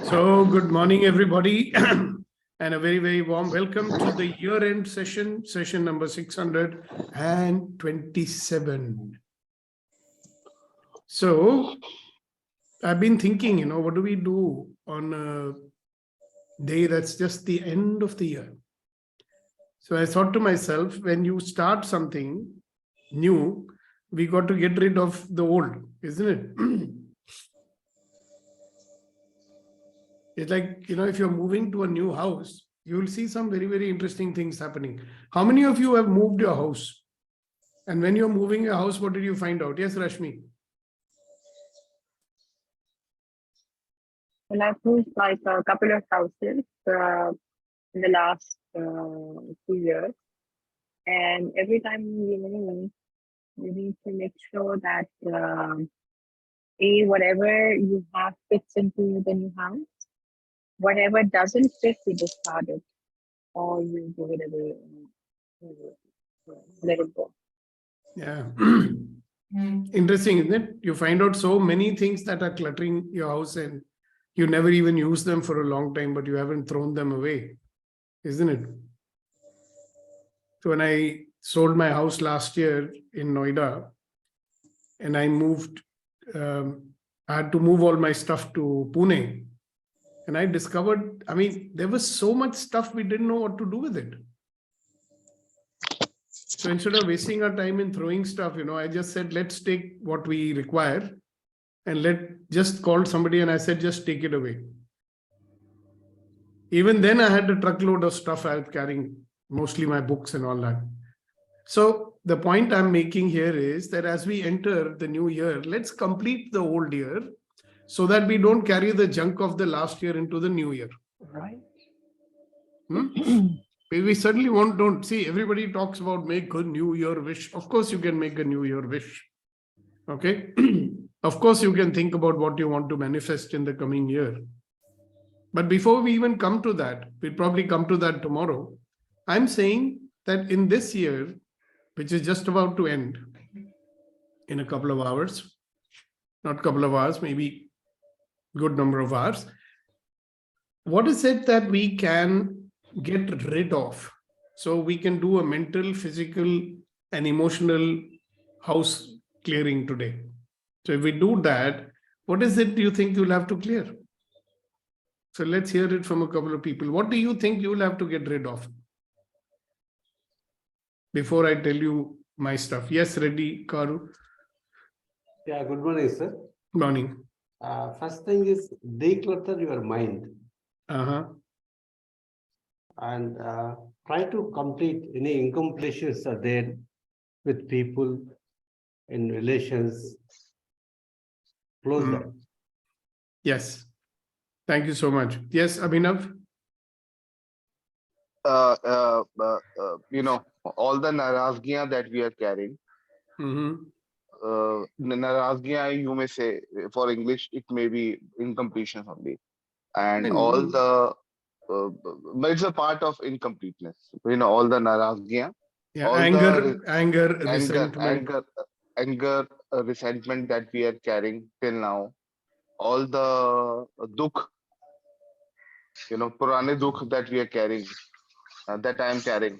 So, good morning, everybody, and a very, very warm welcome to the year-end session number 627. So, I've been thinking, what do we do on a day that's just the end of the year? So, I thought to myself, when you start something new, we got to get rid of the old, isn't it? It's like, if you're moving to a new house, you will see some very, very interesting things happening. How many of you have moved your house? And when you're moving your house, what did you find out? Yes, Rashmi. Well, I've moved like a couple of houses in the last 2 years. And every time you move, you need to make sure that whatever you have fits into the new house. Whatever doesn't fit, you discard it or you give it away and let it go. Yeah. Interesting, isn't it? You find out so many things that are cluttering your house and you never even use them for a long time, but you haven't thrown them away, isn't it? So when I sold my house last year in Noida and I moved, I had to move all my stuff to Pune. And I discovered, there was so much stuff we didn't know what to do with it. So instead of wasting our time in throwing stuff, I just said, let's take what we require and just call somebody and I said, just take it away. Even then I had a truckload of stuff I was carrying, mostly my books and all that. So the point I'm making here is that as we enter the new year, let's complete the old year so that we don't carry the junk of the last year into the new year. Right. We certainly don't see, everybody talks about make a new year wish. Of course you can make a new year wish. Okay. Of course you can think about what you want to manifest in the coming year. But before we even come to that, we'll probably come to that tomorrow. I'm saying that in this year, which is just about to end in a couple of hours, not couple of hours, maybe good number of hours. What is it that we can get rid of? So we can do a mental, physical, and emotional house clearing today. So if we do that, what is it you think you'll have to clear? So let's hear it from a couple of people. What do you think you'll have to get rid of? Before I tell you my stuff. Yes, Reddy, Karu. Yeah, good morning, sir. Good morning. First thing is declutter your mind. And try to complete any incompletions are there with people in relations. Close that. Yes. Thank you so much. Yes, Abhinav. All the narazgiyan that we are carrying. Narazgiyan, you may say, for English, it may be incompletion only. And all the, but it's a part of incompleteness. All the narazgiyan. Yeah, anger, resentment. Anger, resentment that we are carrying till now. All the dukh, purane dukh that we are carrying, that I am carrying.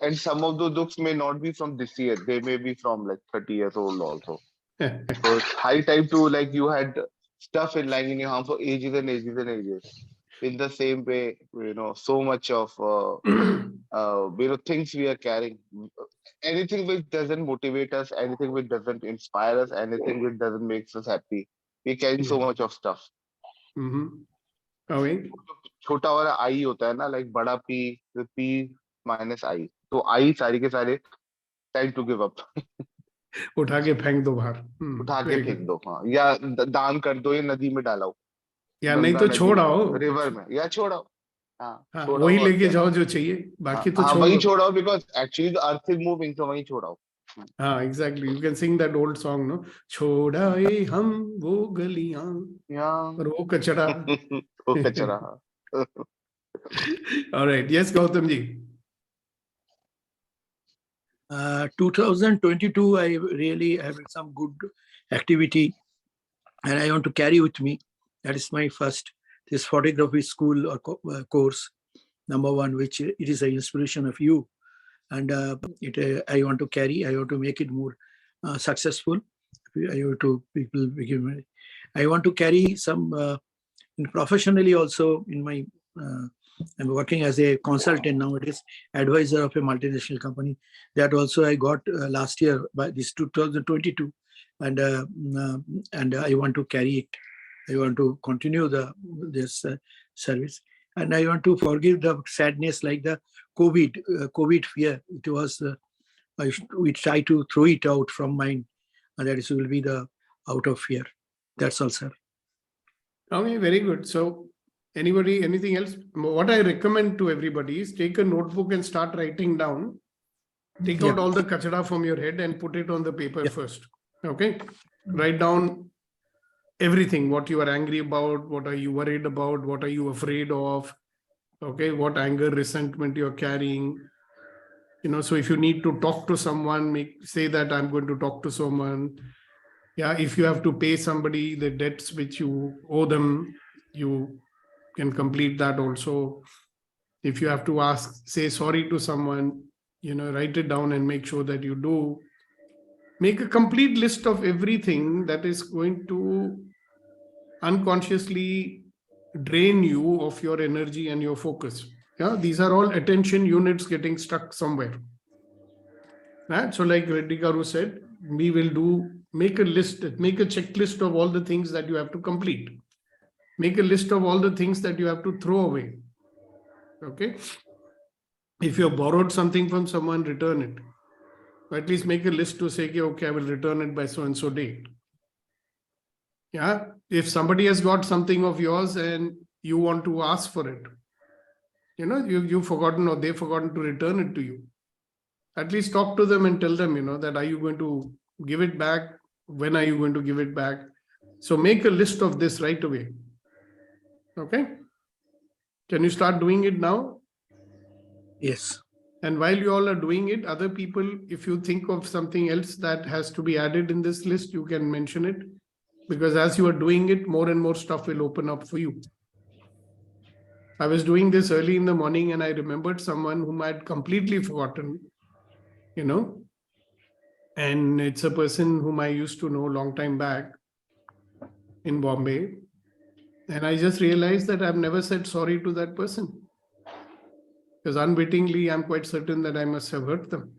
And some of the dukhs may not be from this year. They may be from like 30 years old also. So it's high time to, like, you had stuff lying in your house for ages and ages and ages. In the same way, so much of things we are carrying. Anything which doesn't motivate us, anything which doesn't inspire us, anything which doesn't make us happy. We're carrying so much of stuff. छोटा वाला आई होता है ना, like बड़ा P minus I. तो I सारी के सारे time to give up. उठा के फेंक दो बाहर. उठा के फेंक दो, हाँ, या दान कर दो, या नदी में डालो, या नहीं तो छोड़ाओ, रिवर में, या छोड़ाओ. हाँ, वही लेके जाओ जो चाहिए, बाकी तो वही छोड़ाओ, because actually the earth is moving, so वही छोड़ाओ. हाँ, exactly. You can sing that old song, no? छोड़ाए हम वो गलियां और वो कचरा. वो कचरा. All right. Yes, Gautam ji. 2022, I really have some good activity and I want to carry with me. That is my first, this photography school or course, number one, which it is an inspiration of you. And I want to carry, I want to make it more successful. I want to people, I want to carry some professionally also in my, I'm working as a consultant nowadays, advisor of a multinational company. That also I got last year by this 2022, and I want to carry it. I want to continue this service, and I want to forgive the sadness like the COVID fear. It was we try to throw it out from mind, and that is will be the out of fear. That's all, sir. Okay, very good. So anybody, anything else? What I recommend to everybody is take a notebook and start writing down. Take out all the kachada from your head and put it on the paper first. Okay. Write down everything, what you are angry about, what are you worried about, what are you afraid of, okay, what anger, resentment you're carrying. So if you need to talk to someone, say that I'm going to talk to someone. Yeah, if you have to pay somebody the debts which you owe them, you can complete that also. If you have to say sorry to someone, write it down and make sure that you do. Make a complete list of everything that is going to unconsciously drain you of your energy and your focus. Yeah, these are all attention units getting stuck somewhere. Right? So like Reddy Garu said, we will make a list, make a checklist of all the things that you have to complete. Make a list of all the things that you have to throw away. Okay. If you have borrowed something from someone, return it. Or at least make a list to say, okay, I will return it by so-and-so date. Yeah. If somebody has got something of yours and you want to ask for it, you've forgotten or they've forgotten to return it to you. At least talk to them and tell them, that are you going to give it back? When are you going to give it back? So make a list of this right away. Okay. Can you start doing it now? Yes. And while you all are doing it, other people, if you think of something else that has to be added in this list, you can mention it. Because as you are doing it, more and more stuff will open up for you. I was doing this early in the morning and I remembered someone whom I had completely forgotten, and it's a person whom I used to know a long time back in Bombay. And I just realized that I've never said sorry to that person. Because unwittingly, I'm quite certain that I must have hurt them.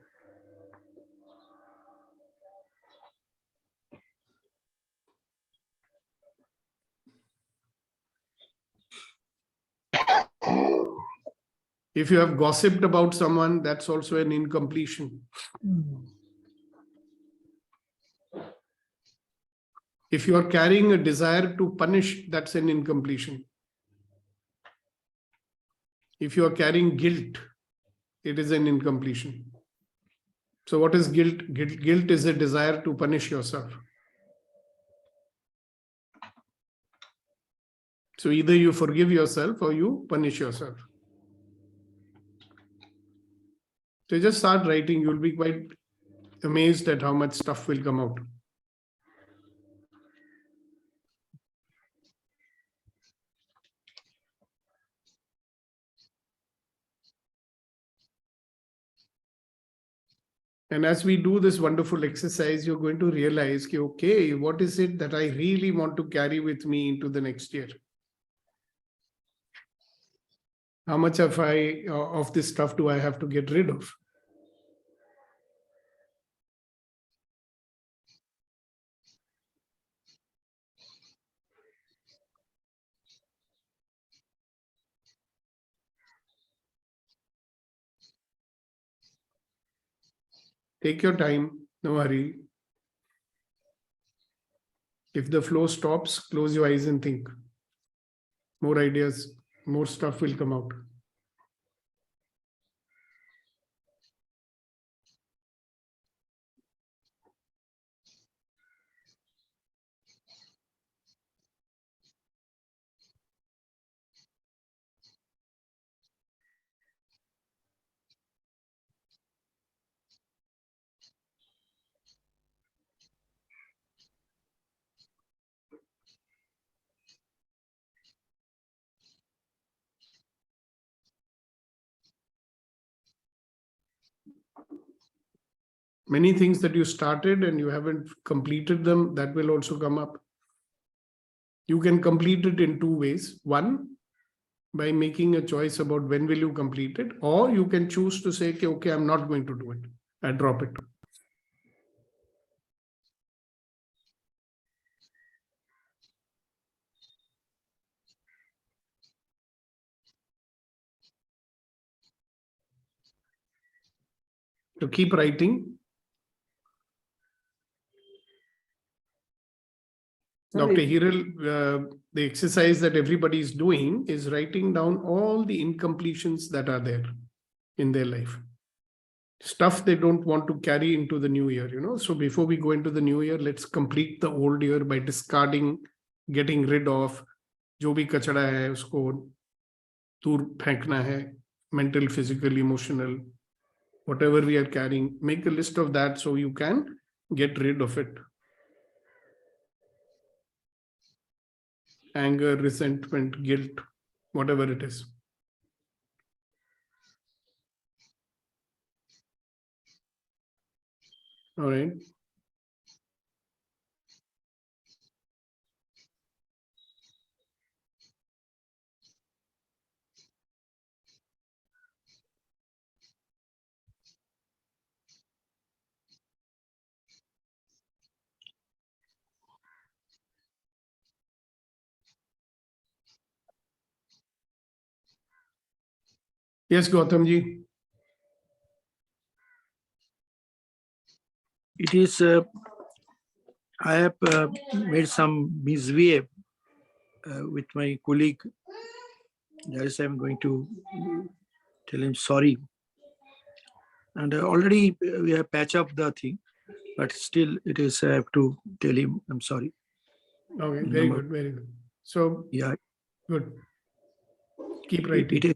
If you have gossiped about someone, that's also an incompletion. If you are carrying a desire to punish, that's an incompletion. If you are carrying guilt, it is an incompletion. So what is guilt? Guilt is a desire to punish yourself. So either you forgive yourself or you punish yourself. So just start writing. You'll be quite amazed at how much stuff will come out. And as we do this wonderful exercise, you're going to realize, okay, what is it that I really want to carry with me into the next year? How much of this stuff do I have to get rid of? Take your time, no hurry. If the flow stops, close your eyes and think. More ideas, more stuff will come out. Many things that you started and you haven't completed them, that will also come up. You can complete it in two ways. One, by making a choice about when will you complete it, or you can choose to say, okay, I'm not going to do it. I drop it. So keep writing. Dr. Hiral, the exercise that everybody is doing is writing down all the incompletions that are there in their life. Stuff they don't want to carry into the new year, So before we go into the new year, let's complete the old year by discarding, getting rid of जो भी कचड़ा है उसको दूर फेंकना है, mental, physical, emotional, whatever we are carrying. Make a list of that so you can get rid of it. Anger, resentment, guilt, whatever it is. All right. Yes, Gautam ji. It is, I have made some misbehave with my colleague. That is, I'm going to tell him sorry. And already we have patched up the thing, but still it is, I have to tell him I'm sorry. Okay, very good, very good. So, yeah, good. Keep writing. It is,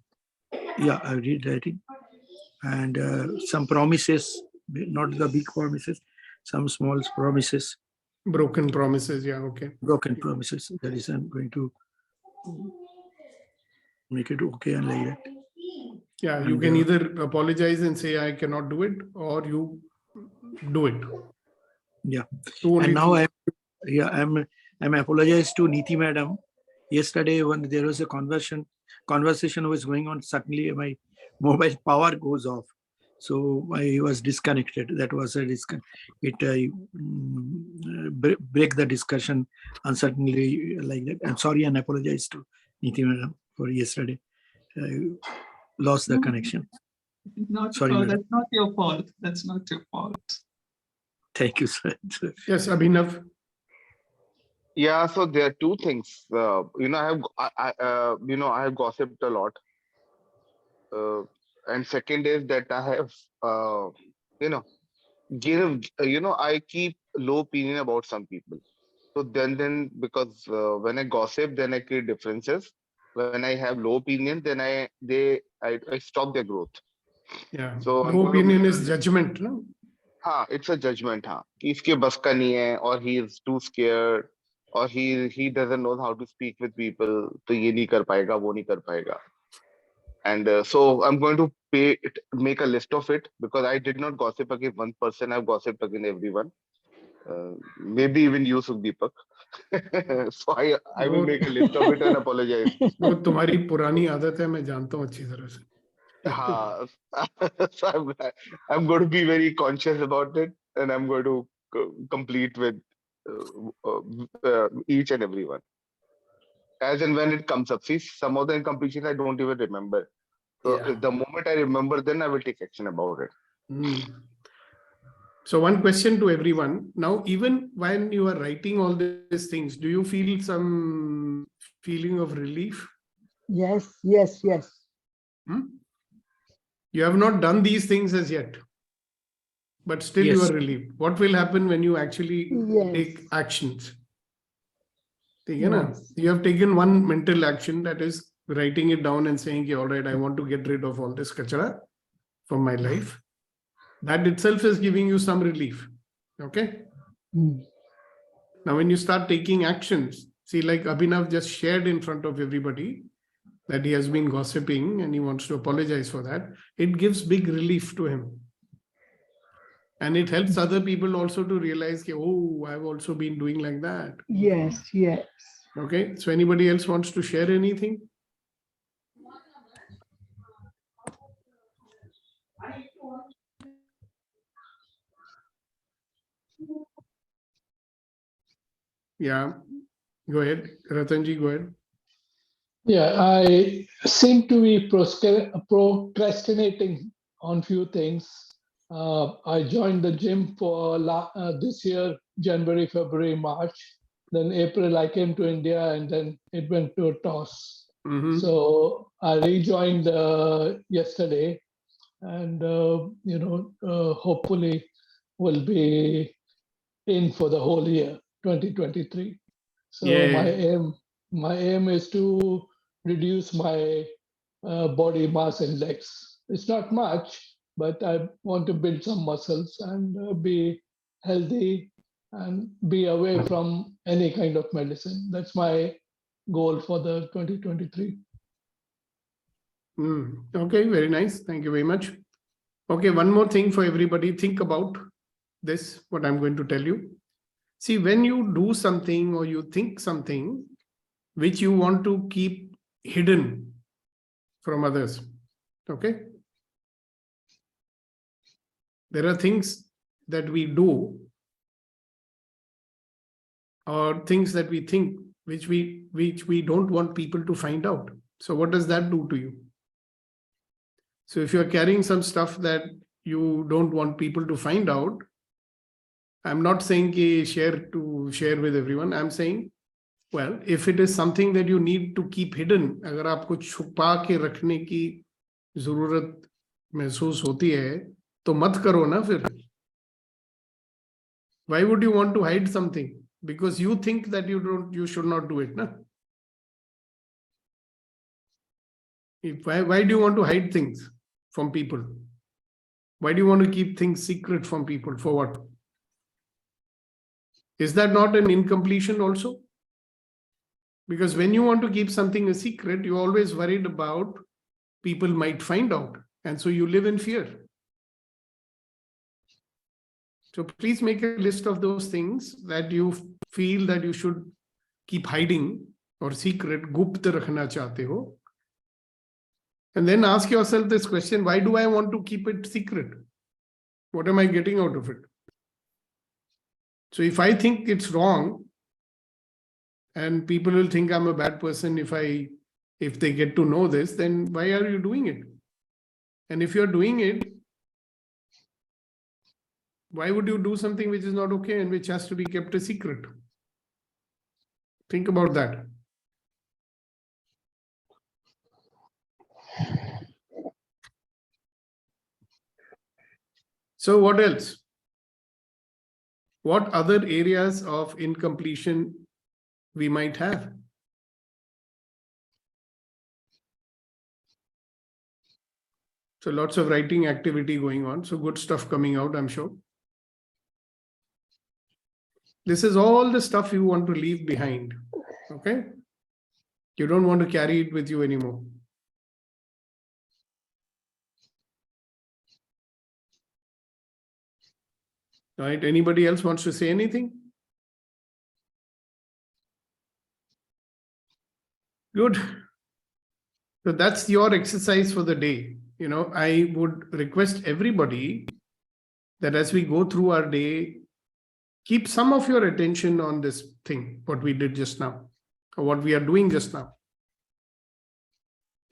yeah, I read writing. And some promises, not the big promises, some small promises. Broken promises, yeah, okay. Broken promises. That is, I'm going to make it okay and like that. Yeah, and you can either apologize and say I cannot do it, or you do it. Yeah. Two And now things. I'm apologized to Niti madam. Yesterday when there was a conversation was going on, suddenly my mobile power goes off. So I was disconnected. That was a break the discussion and suddenly like that. I'm sorry and apologize to Niti madam for yesterday. I lost the connection. Sorry, madam. That's not your fault. That's not your fault. Thank you, sir. Yes, Abhinav. Yeah, so there are two things. I have gossiped a lot. And second is that I have, I keep low opinion about some people. So then because when I gossip, then I create differences. When I have low opinion, then I stop their growth. Yeah. So Low opinion is judgment, no? It's a judgment. कि इसके बस का नहीं है, or he is too scared, or he doesn't know how to speak with people. तो ये नहीं कर पाएगा, वो नहीं कर पाएगा. And so I'm going to make a list of it, because I did not gossip against one person. I've gossiped against everyone. Maybe even you, Sukdeepak. So I will make a list of it and apologize. वो तुम्हारी पुरानी आदत है, मैं जानता हूँ अच्छी तरह से. So I'm going to be very conscious about it, and I'm going to complete with each and every one. As and when it comes up. See, some of the incompletions I don't even remember. So the moment I remember, then I will take action about it. So one question to everyone. Now, even when you are writing all these things, do you feel some feeling of relief? Yes. You have not done these things as yet, but still you are relieved. What will happen when you actually take actions? Yes. You have taken one mental action, that is writing it down and saying, all right, I want to get rid of all this kachara from my life. That itself is giving you some relief. Okay. Now, when you start taking actions, see, like Abhinav just shared in front of everybody that he has been gossiping and he wants to apologize for that. It gives big relief to him. And it helps other people also to realize, okay, oh, I've also been doing like that. Yes, yes. Okay. So anybody else wants to share anything? Yeah. Go ahead. Ratanji, go ahead. Yeah, I seem to be procrastinating on few things. I joined the gym for this year, January, February, March. Then April, I came to India, and then it went to a toss. Mhm. So I rejoined yesterday, and hopefully will be in for the whole year, 2023. So Yeah. my aim is to reduce my body mass index. It's not much, but I want to build some muscles and be healthy and be away from any kind of medicine. That's my goal for the 2023. Okay, very nice. Thank you very much. Okay, one more thing for everybody. Think about this, what I'm going to tell you. See, when you do something or you think something which you want to keep hidden from others, okay? There are things that we do or things that we think which we don't want people to find out. So what does that do to you? So if you're carrying some stuff that you don't want people to find out, I'm not saying share with everyone. I'm saying, well, if it is something that you need to keep hidden, अगर आपको छुपा के रखने की जरूरत महसूस होती है, तो मत करो ना फिर. Why would you want to hide something? Because you think that you should not do it, na? Why do you want to hide things from people? Why do you want to keep things secret from people? For what? Is that not an incompletion also? Because when you want to keep something a secret, you're always worried about people might find out. And so you live in fear. So please make a list of those things that you feel that you should keep hiding or secret, gupt rakhna chahte ho. And then ask yourself this question, why do I want to keep it secret? What am I getting out of it? So if I think it's wrong, and people will think I'm a bad person if they get to know this, then why are you doing it? And if you're doing it, why would you do something which is not okay and which has to be kept a secret? Think about that. So what else? What other areas of incompletion we might have? So lots of writing activity going on. So good stuff coming out, I'm sure. This is all the stuff you want to leave behind. Okay? You don't want to carry it with you anymore. Right? Anybody else wants to say anything? Good. So that's your exercise for the day. I would request everybody that as we go through our day, keep some of your attention on this thing, what we did just now, or what we are doing just now.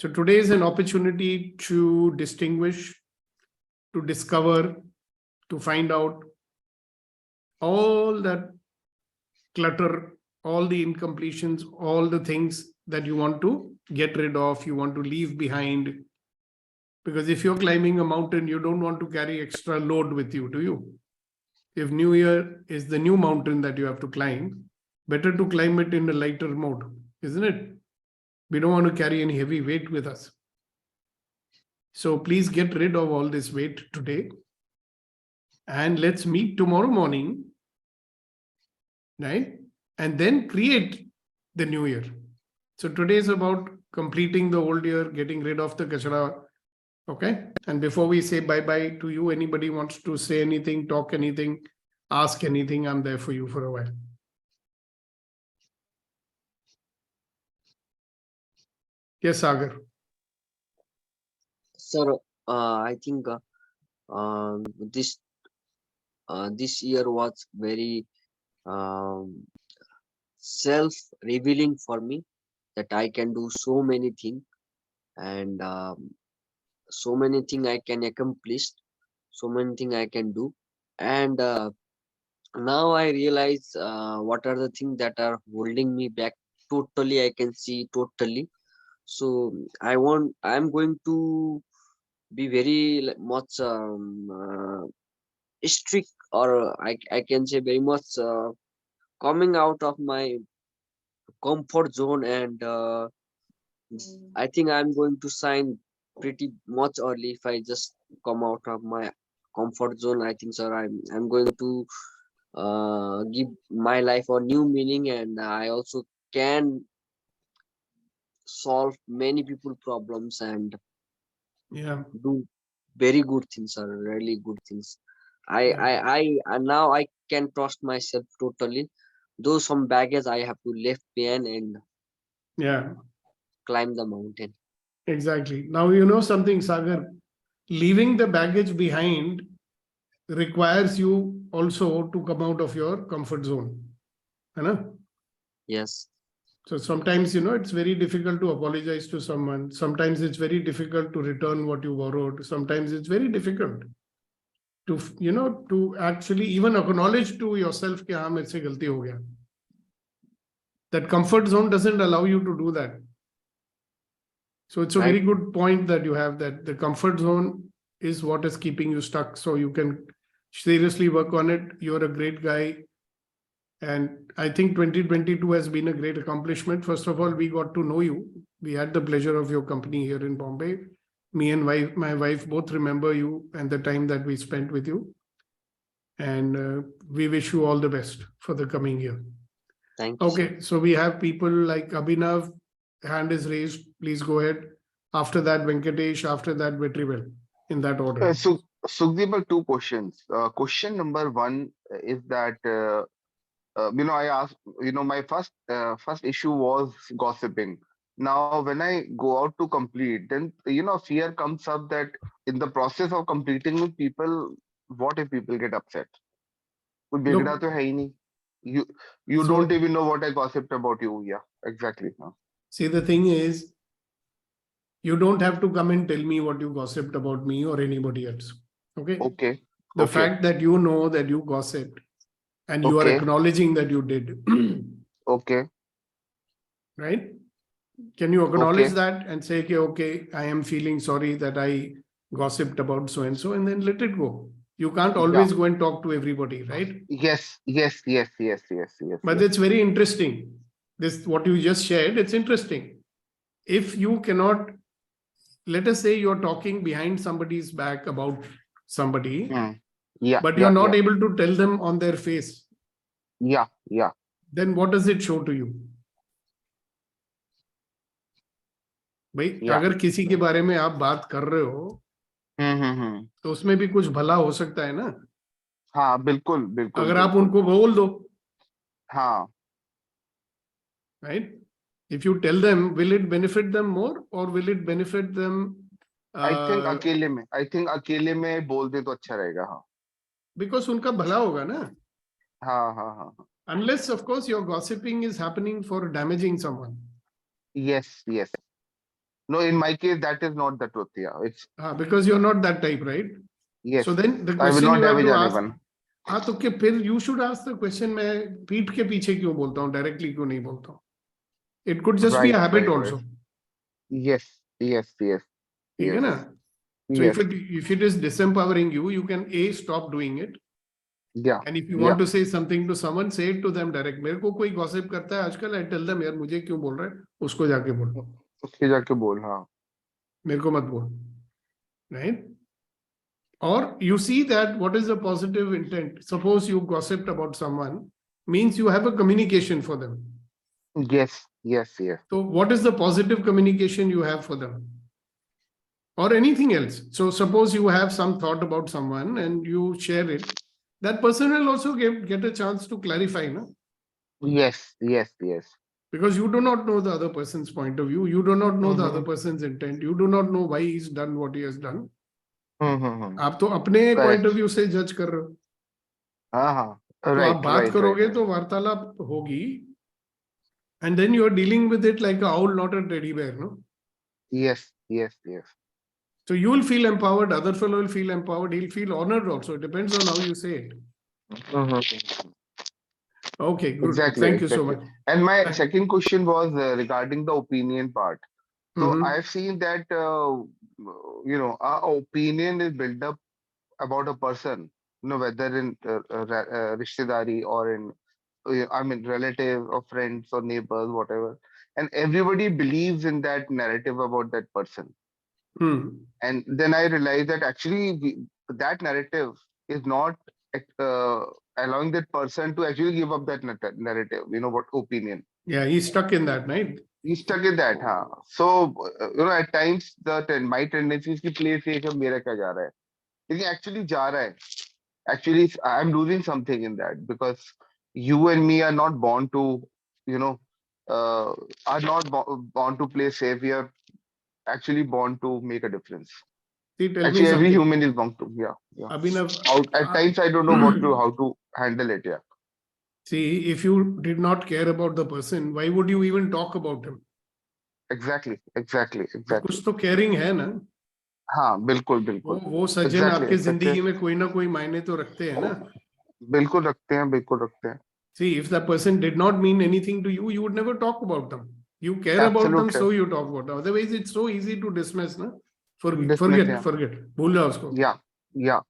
So today is an opportunity to distinguish, to discover, to find out all that clutter, all the incompletions, all the things that you want to get rid of, you want to leave behind. Because if you're climbing a mountain, you don't want to carry extra load with you, do you? If New Year is the new mountain that you have to climb, better to climb it in a lighter mode, isn't it? We don't want to carry any heavy weight with us. So please get rid of all this weight today. And let's meet tomorrow morning, right? And then create the new year. So today is about completing the old year, getting rid of the kachara, Okay. And before we say bye-bye to you, anybody wants to say anything, talk anything, ask anything, I'm there for you for a while. Yes, Sagar. Sir, I think this this year was very um, self-revealing for me, that I can do so many things, and so many things I can accomplish, so many things I can do, and now I realize what are the things that are holding me back. Totally, I can see totally. So I'm going to be very much strict, or I can say very much coming out of my comfort zone, and I think I'm going to sign pretty much early if I just come out of my comfort zone. I think, sir, I'm going to give my life a new meaning, and I also can solve many people problems and Yeah. do very good things, sir, really good things. Yeah. And now I can trust myself totally. Though some baggage I have to left behind and Yeah. climb the mountain. Exactly. Now, you know something, Sagar, leaving the baggage behind requires you also to come out of your comfort zone. You know? Yes, So sometimes, you know, it's very difficult to apologize to someone. Sometimes it's very difficult to return what you borrowed. Sometimes it's very difficult to, you know, to actually even acknowledge to yourself कि हाँ मेरे से गलती हो गया. That comfort zone doesn't allow you to do that. So it's a very right. good point that you have, that the comfort zone is what is keeping you stuck. So you can seriously work on it. You're a great guy. And I think 2022 has been a great accomplishment. First of all, we got to know you. We had the pleasure of your company here in Bombay. Me and my wife both remember you and the time that we spent with you. And we wish you all the best for the coming year. Thank you, sir. Okay, so we have people like Abhinav, hand is raised. Please go ahead. After that, Venkatesh. After that, Vetrivel. In that order. So, Sukhdeep, two questions. Question number one is that I asked, my first issue was gossiping. Now, when I go out to complete, then fear comes up that in the process of completing with people, what if people get upset? कोई बिगड़ा Look, तो है ही नहीं. You so don't even know what I gossiped about you. Yeah, exactly. see, the thing is, you don't have to come and tell me what you gossiped about me or anybody else. Okay. Okay, The okay, fact that you know that you gossiped and you are okay, acknowledging that you did, okay, right? Can you acknowledge okay. that and say, okay, I am feeling sorry that I gossiped about so and then let it go. You can't Yeah. always go and talk to everybody, right? Yes, yes, yes, yes, yes, yes, But yes. it's very interesting. This, what you just shared, it's interesting. If you cannot, let us say you're talking behind somebody's back about somebody, Yeah, but yeah, you're not yeah, able to tell them on their face, yeah, yeah. then what does it show to you? भाई Yeah. अगर किसी के बारे में आप बात कर रहे हो हम्म. तो उसमें भी कुछ भला हो सकता है ना. हाँ, बिल्कुल, बिल्कुल, अगर आप बिल्कुल. उनको बोल दो, हाँ. right? If you tell them, will it benefit them more or will it benefit them? I think अकेले में बोल दे तो अच्छा रहेगा. हाँ. Because उनका भला होगा ना. हाँ, हाँ, हाँ. Unless, of course, your gossiping is happening for damaging someone. Yes, yes. No, in my case, that is not the truth. Yeah, it's Because you're not that type, right? yes. So then the I will question not you have damage to ask, anyone. हाँ तो फिर you should ask the question, मैं पीठ के पीछे क्यों बोलता हूँ, directly क्यों नहीं बोलता हूँ? It could just be a Right, habit right, also. right. Yes, yes, yes, ठीक है yes, ना? So yes. if it is disempowering you, you can A, stop doing it. Yeah, And if you yeah. want to say something to someone, say it to them direct. मेरे को कोई gossip करता है आजकल, I tell them, यार मुझे क्यों बोल रहा है, उसको जाके बोल, उसके जाके बोल. हाँ. मेरे को मत बोल, right? Or you see that what is the positive intent. Suppose you gossiped about someone, means you have a communication for them. Yes, yes, yes. So what is the positive communication you have for them? or anything else. So suppose you have some thought about someone and you share it, that person will also get a chance to clarify, no? Yes, yes, yes. Because you do not know the other person's point of view. You do not know the other Mm-hmm. person's intent. You do not know why he's done what he has done. Mm-hmm. आप तो अपने point Correct. of view से judge कर रहे हो. हाँ, तो आप right, बात right, करोगे right. तो वार्तालाप होगी. And then you are dealing with it like a owl, not a teddy bear, no? Yes, yes, yes. So you will feel empowered. Other fellow will feel empowered. He'll feel honored also. It depends on how you say it. Mm-hmm. Okay, good. Exactly, Thank you so exactly. much. And my second question was regarding the opinion part. So Mhm. I've seen that our opinion is built up about a person, whether in rishtedari or in I mean relative or friends or neighbors, whatever. And everybody believes in that narrative about that person. Hmm. And then I realized that actually that narrative is not uh, allowing that person to actually give up that narrative, what opinion. Yeah, he's stuck in that, right? He's stuck in that, huh? So, at times my tendency is to play safe अब मेरा क्या जा रहा है. लेकिन actually जा रहा है. Actually, I'm losing something in that because you and me are not born to, you know, are not born to play safe. We are actually born to make a difference. See, tell me Actually, every something. human is born to, yeah, yeah. Abhinav, At times, I don't know how to handle it. Yeah, see, if you did not care about the person, why would you even talk about him? exactly, exactly, तो exactly. कुछ तो caring है ना. हाँ, बिल्कुल, बिल्कुल. वो सज्जन Exactly, आपके exactly. जिंदगी में कोई ना कोई मायने तो रखते हैं ना. बिल्कुल रखते हैं, बिल्कुल रखते हैं. See, if that person did not mean anything to you, you would never talk about them. You care about them, Absolutely. so you talk about them. Otherwise, it's so easy to dismiss, na? Dismiss, Forget. yeah. भूल जाओ उसको. Yeah.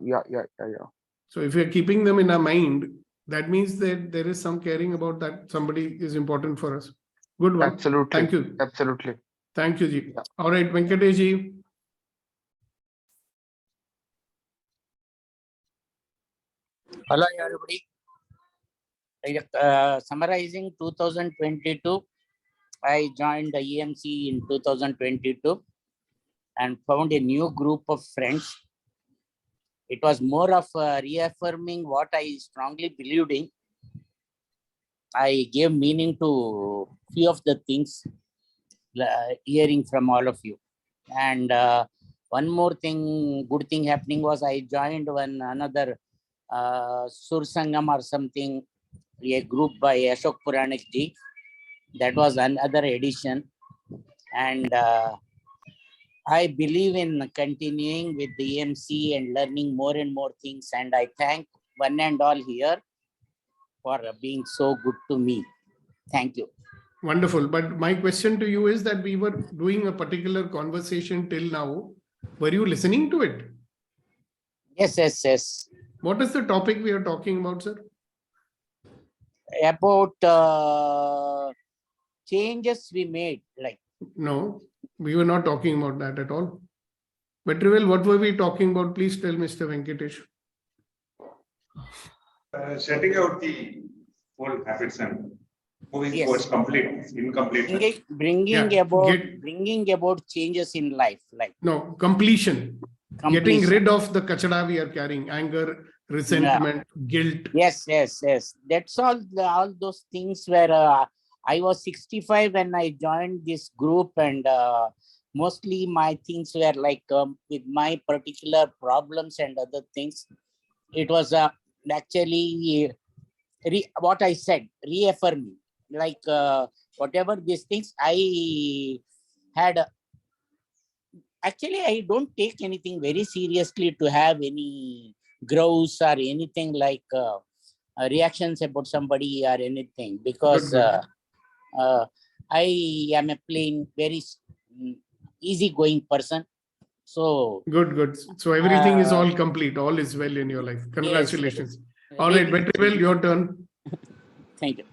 So if you're keeping them in our mind, that means that there is some caring about that somebody is important for us. Good one. Absolutely. Thank you. Absolutely. Thank you, Ji. Yeah. All right, Venkatesh Ji. Hello, everybody. Summarizing 2022, I joined the EMC in 2022 and found a new group of friends. It was more of reaffirming what I strongly believed in. I gave meaning to few of the things hearing from all of you. And one more thing, good thing happening was I joined another Sur Sangam or something, a group by Ashok Puranik ji. That was another edition. And I believe in continuing with the EMC and learning more and more things. And I thank one and all here for being so good to me. Thank you. Wonderful. But my question to you is that we were doing a particular conversation till now. Were you listening to it? Yes. What is the topic we are talking about, sir? About changes we made, like. No, we were not talking about that at all. But Trivel, what were we talking about? Please tell Mr. Venkatesh. Setting out the old habits and moving Yes. towards incompleteness. Bringing about changes in life, like. No, completion. Getting rid of the kachada we are carrying, anger, resentment, guilt. Yes. That's all those things where I was 65 when I joined this group, and mostly my things were like with my particular problems and other things. It was actually what I said, reaffirming, like whatever these things I had. Actually, I don't take anything very seriously to have any grows or anything like reactions about somebody or anything, because Good. I am a plain, very easygoing person. So good. So everything is all complete. All is well in your life. Congratulations. Yes. All right, Vetrivel, your turn. Thank you.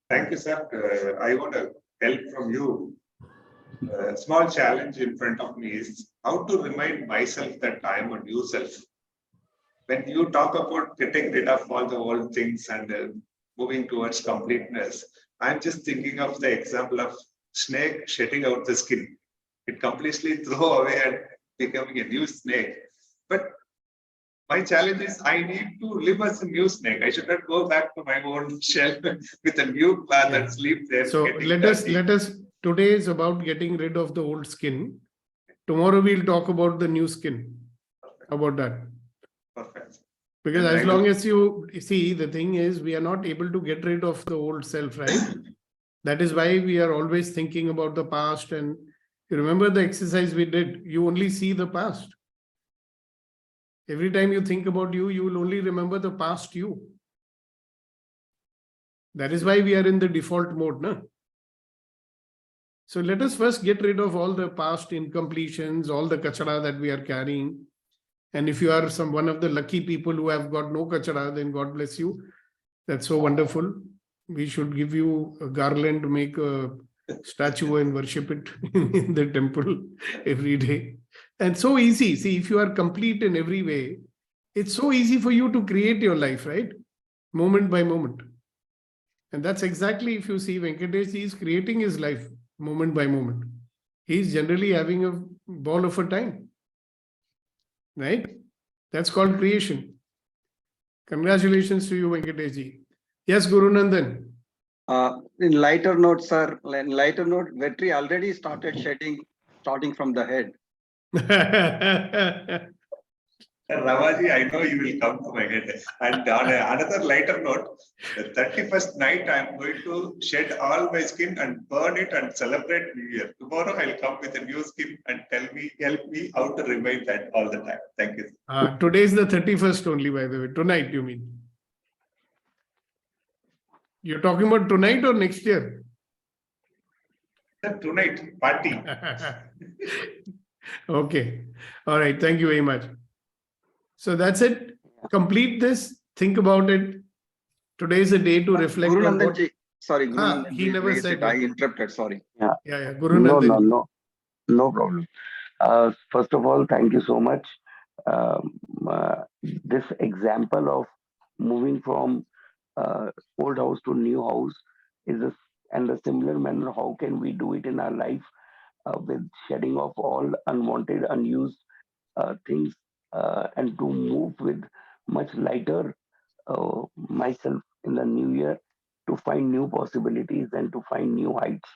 Thank you, sir. I want a help from you. A small challenge in front of me is how to remind myself that I am a new self. When you talk about getting rid of all the old things and moving towards completeness, I'm just thinking of the example of snake shedding out the skin. it completely throw away and becoming a new snake. But my challenge is I need to live as a new snake. I should not go back to my own shell with a new cloth Yeah. and sleep there. So getting let dirty. us, today is about getting rid of the old skin. Tomorrow we'll talk about the new skin. How about that? Perfect. Because And as I long will- as you see, the thing is, we are not able to get rid of the old self, right? That is why we are always thinking about the past. And you remember the exercise we did, you only see the past. Every time you think about you, you will only remember the past you. That is why we are in the default mode, no? So let us first get rid of all the past incompletions, all the kachara that we are carrying. And if you are one of the lucky people who have got no kachara, then God bless you. That's so wonderful. We should give you a garland, make a statue and worship it in the temple every day. And so easy. See, if you are complete in every way, it's so easy for you to create your life, right? Moment by moment. And that's exactly, if you see, Venkatesh, he is creating his life moment by moment. He's generally having a ball of a time, right? That's called creation. Congratulations to you, Venkatesh. Yes, Guru Nandan. In lighter note, sir, in lighter note, Vetri already started shedding, starting from the head. Ravaji, I know you will come to my head. And on another lighter note, the 31st night, I'm going to shed all my skin and burn it and celebrate New Year. Tomorrow, I'll come with a new skin and help me how to remain that all the time. Thank you. Today is the 31st only, by the way. Tonight, you mean? You're talking about tonight or next year? Tonight, party. Okay. All right. Thank you very much. So that's it. Complete this. Think about it. Today is a day to reflect Guru on what... Nandanji, sorry, Guru Nandanji, he never said I it. interrupted, sorry. Yeah. Guru No, Nandan. no problem. First of all, thank you so much. This example of moving from old house to new house is and a similar manner. How can we do it in our life with shedding off all unwanted, unused things, and to move with much lighter myself in the new year to find new possibilities and to find new heights.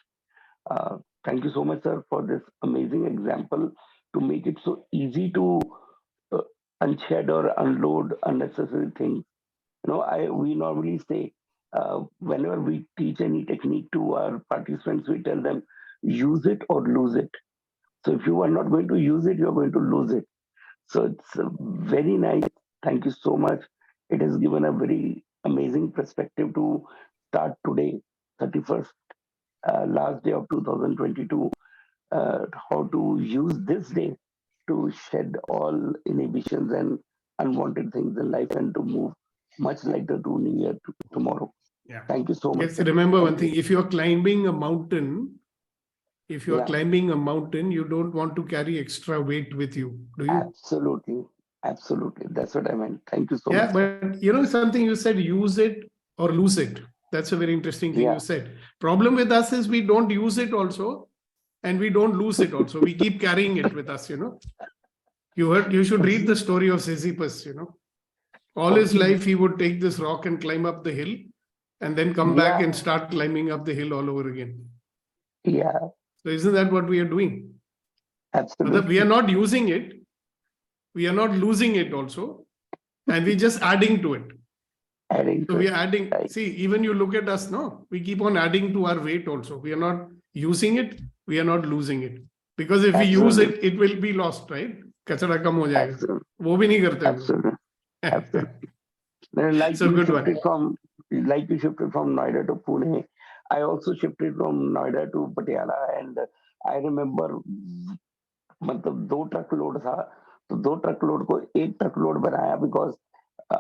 Thank you so much, sir, for this amazing example to make it so easy to uh, unshed or unload unnecessary things. We normally say whenever we teach any technique to our participants, we tell them use it or lose it. So if you are not going to use it, you're going to lose it. So it's very nice. Thank you so much. It has given a very amazing perspective to start today, 31st, last day of 2022, how to use this day to shed all inhibitions and unwanted things in life and to move much lighter to New Year tomorrow. Yeah. Thank you so much. Yes, remember one thing. If you're climbing a mountain, you don't want to carry extra weight with you, do you? Absolutely. That's what I meant. Thank you so much. Yeah, but you know something you said, use it or lose it. That's a very interesting thing you said. Problem with us is we don't use it also and we don't lose it also. We keep carrying it with us, You should read the story of Sisyphus, All his life he would take this rock and climb up the hill and then come back and start climbing up the hill all over again. Yeah. So isn't that what we are doing? Absolutely. We are not using it. We are not losing it also. And we're just adding to it. So we are adding, see, even you look at us, no? We keep on adding to our weight also. We are not using it. We are not losing it. Because if we use it, it will be lost, right? Kachara kam ho jayega. Wo bhi nahi karte hum. Absolutely. Like so you good shifted one. you shifted from Noida to Pune. I also shifted from Noida to Patiala, and I remember मतलब 2 truck load था तो 2 truck load को 1 truck load बनाया because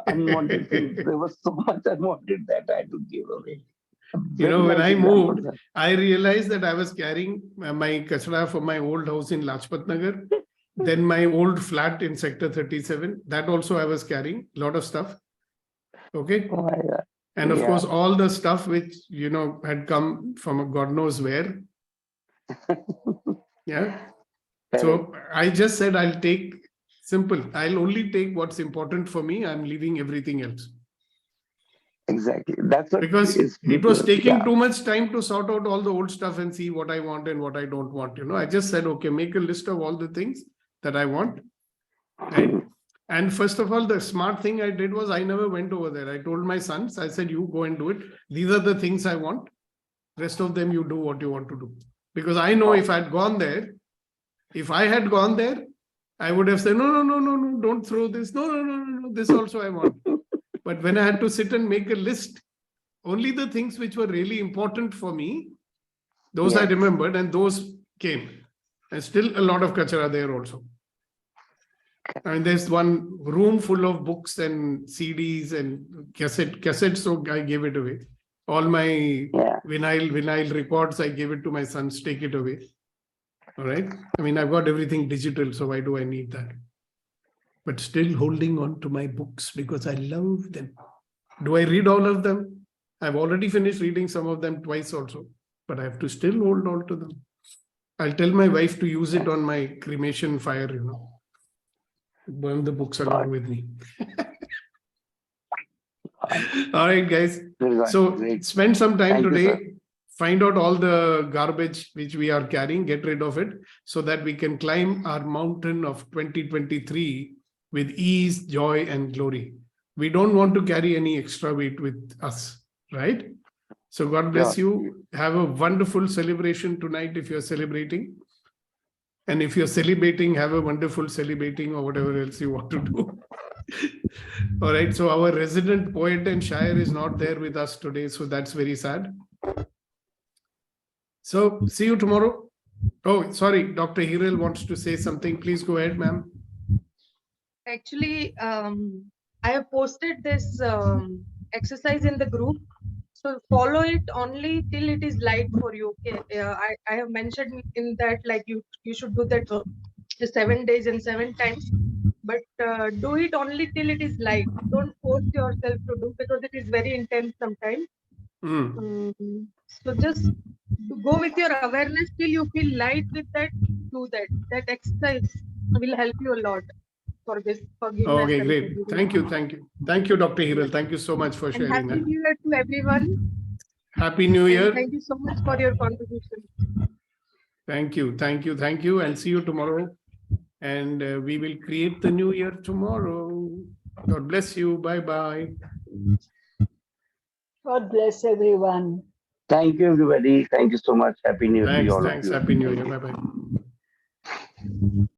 unwanted things, there was so much unwanted that I had to give away. When I moved, I realized that I was carrying my kachra from my old house in Lajpat Nagar, then my old flat in Sector 37. That also I was carrying, a lot of stuff. Okay. Oh my God. And of course, all the stuff which, had come from God knows where. Yeah. So I just said I'll take simple. I'll only take what's important for me. I'm leaving everything else. Exactly. That's what Because is it was people, taking yeah. too much time to sort out all the old stuff and see what I want and what I don't want. I just said, okay, make a list of all the things that I want. Right. And first of all, the smart thing I did was I never went over there. I told my sons, I said, you go and do it. These are the things I want. Rest of them, you do what you want to do. Because I know if I had gone there, I would have said, no, don't throw this. No, this also I want. But when I had to sit and make a list, only the things which were really important for me, those I Yes. remembered and those came. And still a lot of kachara there also. And there's one room full of books and CDs and cassettes, so I gave it away. All my Yeah. vinyl records, I gave it to my sons, take it away. All right. I mean, I've got everything digital, so why do I need that? But still holding on to my books because I love them. Do I read all of them? I've already finished reading some of them twice also, but I have to still hold on to them. I'll tell my wife to use it on my cremation fire, burn the books along with me. All right, guys. So Great. spend some time Thank you, today. sir. Find out all the garbage which we are carrying, get rid of it so that we can climb our mountain of 2023 with ease, joy, and glory. We don't want to carry any extra weight with us, right? So God bless you. Have a wonderful celebration tonight if you're celebrating. And if you're celebrating, have a wonderful celebrating or whatever else you want to do. All right. So our resident poet and Shair is not there with us today. So that's very sad. So see you tomorrow. Oh, sorry. Dr. Hiral wants to say something. Please go ahead, ma'am. Actually, I have posted this exercise in the group. So follow it only till it is light for you. Okay. I have mentioned in that like you should do that for 7 days and 7 times. But do it only till it is light. Don't force yourself to do because it is very intense sometimes. So just go with your awareness till you feel light with that. Do that. That exercise will help you a lot for this forgiveness. Okay, and great. forgiveness. Thank you. Thank you. Thank you, Dr. Hiral. Thank you so much for And sharing Happy that. New Year to everyone. Happy New And Year. thank you so much for your contribution. Thank you. Thank you. Thank you. And see you tomorrow. And we will create the new year tomorrow. God bless you. Bye-bye. God bless everyone. Thank you, everybody. Thank you so much. Happy New Year to Thanks. all of Thanks. you. Happy New Thank Year. you. Bye-bye.